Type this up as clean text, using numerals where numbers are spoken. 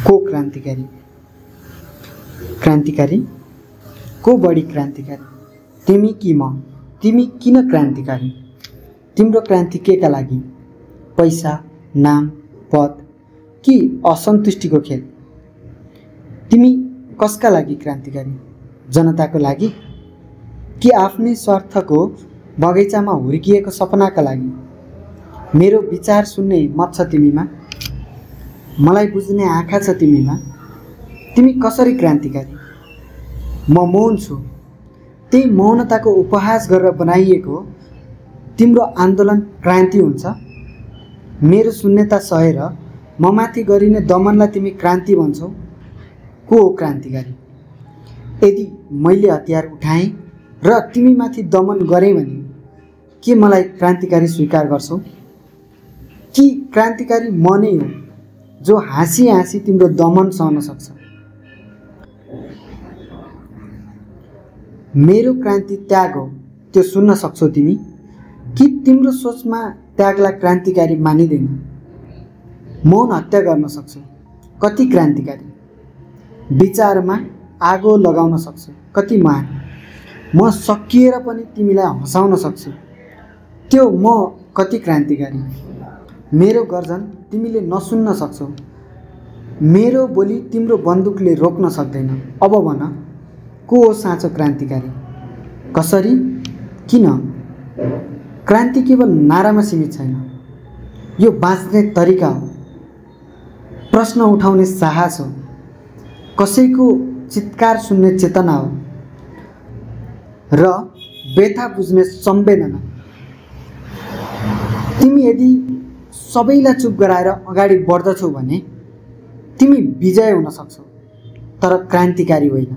को क्रान्तिकारी? क्रान्तिकारी को बढी क्रान्तिकारी? तिमी कि म? तिमी किन क्रान्तिकारी? तिम्रो क्रान्ति केका लागि? पैसा, नाम, पद कि असन्तुष्टिको खेल? तिमी कसका लागि क्रान्तिकारी? जनताको लागि कि आफ्नै स्वार्थको बगैँचामा हुर्किएको सपनाका लागि? मेरो विचार सुन्ने मत छ तिमीमा, मलाई बुझ्ने आँखा छ तिमीमा। तिमी कसरी क्रान्तिकारी? म मौन छु, त्यही मौनताको उपहास गरेर बनाइएको तिम्रो आन्दोलन क्रान्ति हुन्छ। मेरो शून्यता सहेर म माथि गरिने दमनलाई तिमी क्रान्ति भन्छौ। को हो क्रान्तिकारी? यदि मैले हतियार उठाएँ र तिमी माथि दमन गरेँ भने के मलाई क्रान्तिकारी स्वीकार गर्छौ? कि क्रान्तिकारी म नै हो जो हाँसी हाँसी तिम्रो दमन सहन सक्छ? मेरो क्रान्ति त्याग हो, त्यो सुन्न सक्छौ तिमी? कि तिम्रो सोचमा त्यागलाई क्रान्तिकारी मानिँदैन? मौन हत्या गर्न सक्छौ, कति क्रान्तिकारी? विचारमा आगो लगाउन सक्छौ, कति महान? म सकिएर पनि तिमीलाई हँसाउन सक्छु, त्यो म कति क्रान्तिकारी? मेरो गर्जन तिमीले नसुन्न सक्छौ, मेरो बोली तिम्रो बन्दुकले रोक्न सक्दैन। अब भन, को हो साँचो क्रान्तिकारी? कसरी? किन? क्रान्ति केवल नारामा सीमित छैन, यो बाँच्ने तरिका हो, प्रश्न उठाउने साहस हो, कसैको चित्कार सुन्ने चेतना हो र व्यथा बुझ्ने संवेदना। तिमी यदि सबैलाई चुप गराएर अगाडि बढ्दछौ भने तिमी विजय हुन सक्छौ, तर क्रान्तिकारी होइन।